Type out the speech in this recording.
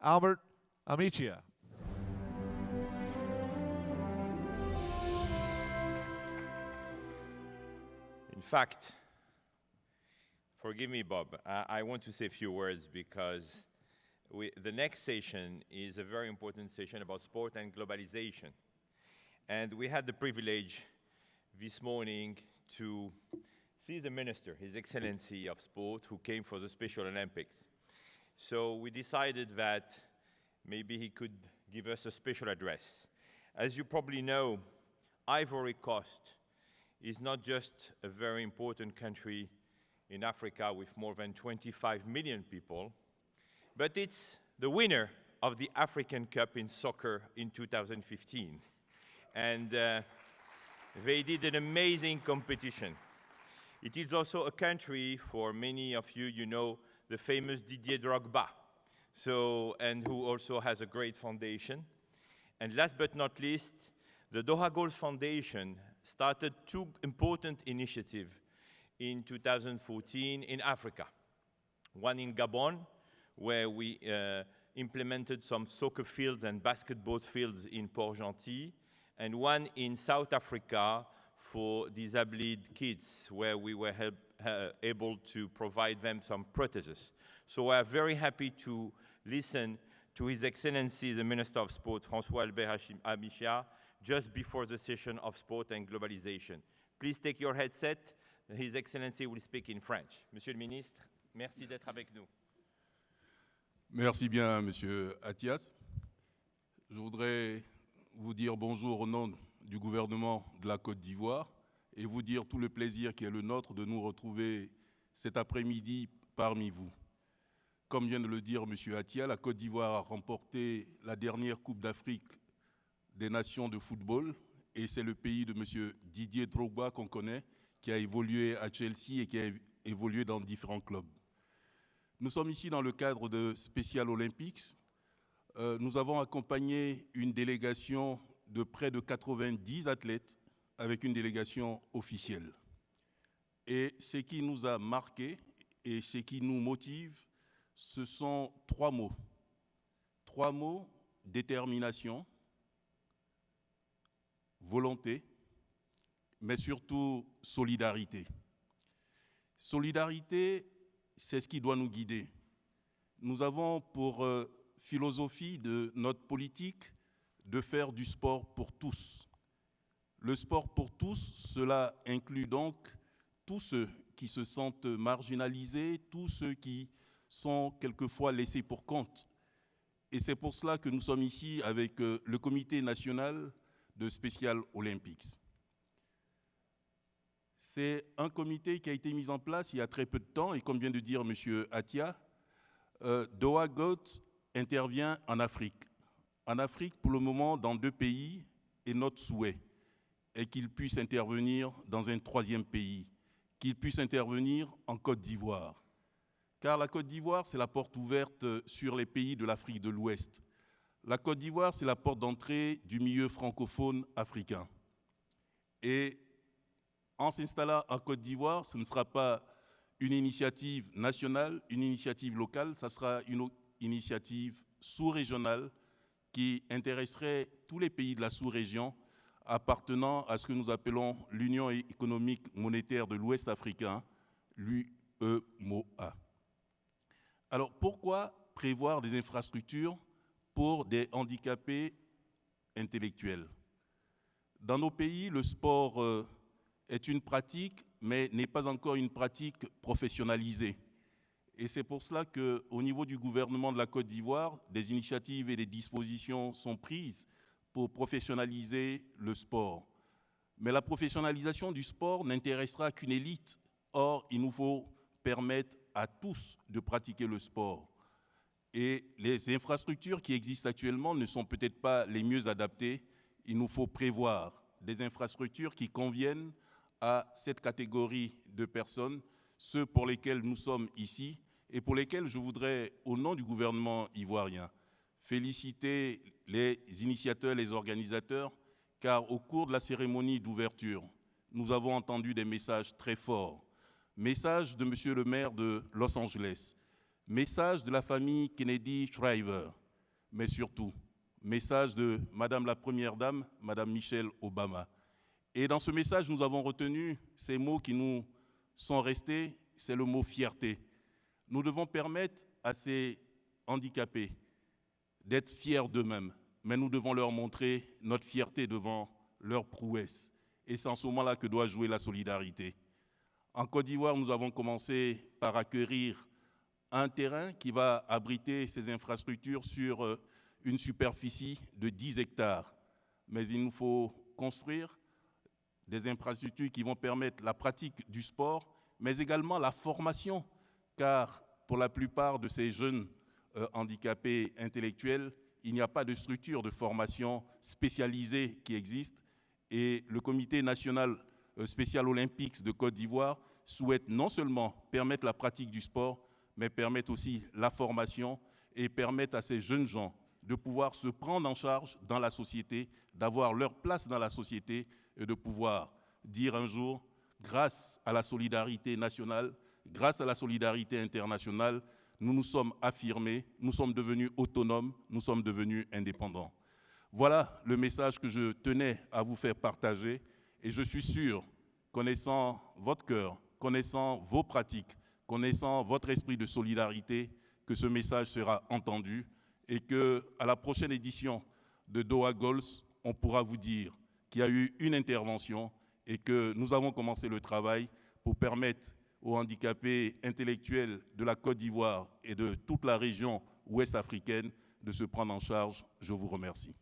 Albert Amicia. In fact, forgive me, Bob, I want to say a few words because the next session is a very important session about sport and globalization. And we had the privilege this morning to see the Minister, His Excellency of Sport, who came for the Special Olympics. So we decided that maybe he could give us a special address. As you probably know, Ivory Coast is not just a very important country in Africa with more than 25 million people, but it's the winner of the African Cup in soccer in 2015. And they did an amazing competition. It is also a country, for many of you, you know, the famous Didier Drogba, and who also has a great foundation. And last but not least, the Doha Goals Foundation started two important initiatives in 2014 in Africa. One in Gabon, where we implemented some soccer fields and basketball fields in Port-Gentil, and one in South Africa for disabled kids, where we were able to provide them some prostheses. So we are very happy to listen to His Excellency, the Minister of Sport, François-Albert Amicia, just before the session of Sport and Globalization. Please take your headset. His Excellency will speak in French. Monsieur le Ministre, merci d'être avec nous. Merci bien, Monsieur Attias. Je voudrais vous dire bonjour au nom du gouvernement de la Côte d'Ivoire et vous dire tout le plaisir qui est le nôtre de nous retrouver cet après-midi parmi vous. Comme vient de le dire M. Attia, la Côte d'Ivoire a remporté la dernière Coupe d'Afrique des Nations de football et c'est le pays de M. Didier Drogba qu'on connaît, qui a évolué à Chelsea et qui a évolué dans différents clubs. Nous sommes ici dans le cadre de Special Olympics. Nous avons accompagné une délégation de près de 90 athlètes avec une délégation officielle. Et ce qui nous a marqué et ce qui nous motive, ce sont trois mots. Trois mots: détermination, volonté, mais surtout solidarité. Solidarité, c'est ce qui doit nous guider. Nous avons pour philosophie de notre politique de faire du sport pour tous. Le sport pour tous, cela inclut donc tous ceux qui se sentent marginalisés, tous ceux qui sont quelquefois laissés pour compte. Et c'est pour cela que nous sommes ici avec le Comité national de Special Olympics. C'est un comité qui a été mis en place il y a très peu de temps et comme vient de dire M. Attia, Doha Goals intervient en Afrique. En Afrique, pour le moment, dans 2 pays, et notre souhait est qu'il puisse intervenir dans un 3e pays, qu'il puisse intervenir en Côte d'Ivoire. Car la Côte d'Ivoire, c'est la porte ouverte sur les pays de l'Afrique de l'Ouest. La Côte d'Ivoire, c'est la porte d'entrée du milieu francophone africain. Et en s'installant en Côte d'Ivoire, ce ne sera pas une initiative nationale, une initiative locale, ça sera une initiative sous-régionale qui intéresserait tous les pays de la sous-région appartenant à ce que nous appelons l'Union économique monétaire de l'Ouest africain, l'UEMOA. Alors pourquoi prévoir des infrastructures pour des handicapés intellectuels? Dans nos pays, le sport est une pratique, mais n'est pas encore une pratique professionnalisée. Et c'est pour cela qu'au niveau du gouvernement de la Côte d'Ivoire, des initiatives et des dispositions sont prises pour professionnaliser le sport. Mais la professionnalisation du sport n'intéressera qu'une élite. Or, il nous faut permettre à tous de pratiquer le sport. Et les infrastructures qui existent actuellement ne sont peut-être pas les mieux adaptées. Il nous faut prévoir des infrastructures qui conviennent à cette catégorie de personnes, ceux pour lesquels nous sommes ici, et pour lesquels je voudrais, au nom du gouvernement ivoirien, féliciter les initiateurs, les organisateurs, car au cours de la cérémonie d'ouverture, nous avons entendu des messages très forts. Message de M. le maire de Los Angeles, message de la famille Kennedy Shriver, mais surtout, message de Madame la Première Dame, Madame Michelle Obama. Et dans ce message, nous avons retenu ces mots qui nous sont restés, c'est le mot fierté. Nous devons permettre à ces handicapés d'être fiers d'eux-mêmes, mais nous devons leur montrer notre fierté devant leur prouesse. Et c'est en ce moment-là que doit jouer la solidarité. En Côte d'Ivoire, nous avons commencé par acquérir un terrain qui va abriter ces infrastructures sur une superficie de 10 hectares. Mais il nous faut construire des infrastructures qui vont permettre la pratique du sport, mais également la formation, car pour la plupart de ces jeunes handicapés intellectuels, il n'y a pas de structure de formation spécialisée qui existe. Et le Comité national spécial olympique de Côte d'Ivoire souhaite non seulement permettre la pratique du sport, mais permettre aussi la formation et permettre à ces jeunes gens de pouvoir se prendre en charge dans la société, d'avoir leur place dans la société et de pouvoir dire un jour, grâce à la solidarité nationale, grâce à la solidarité internationale, nous nous sommes affirmés, nous sommes devenus autonomes, nous sommes devenus indépendants. Voilà le message que je tenais à vous faire partager et je suis sûr, connaissant votre cœur, connaissant vos pratiques, connaissant votre esprit de solidarité, que ce message sera entendu et qu'à la prochaine édition de Doha Goals, on pourra vous dire qu'il y a eu une intervention et que nous avons commencé le travail pour permettre aux handicapés intellectuels de la Côte d'Ivoire et de toute la région ouest africaine de se prendre en charge. Je vous remercie.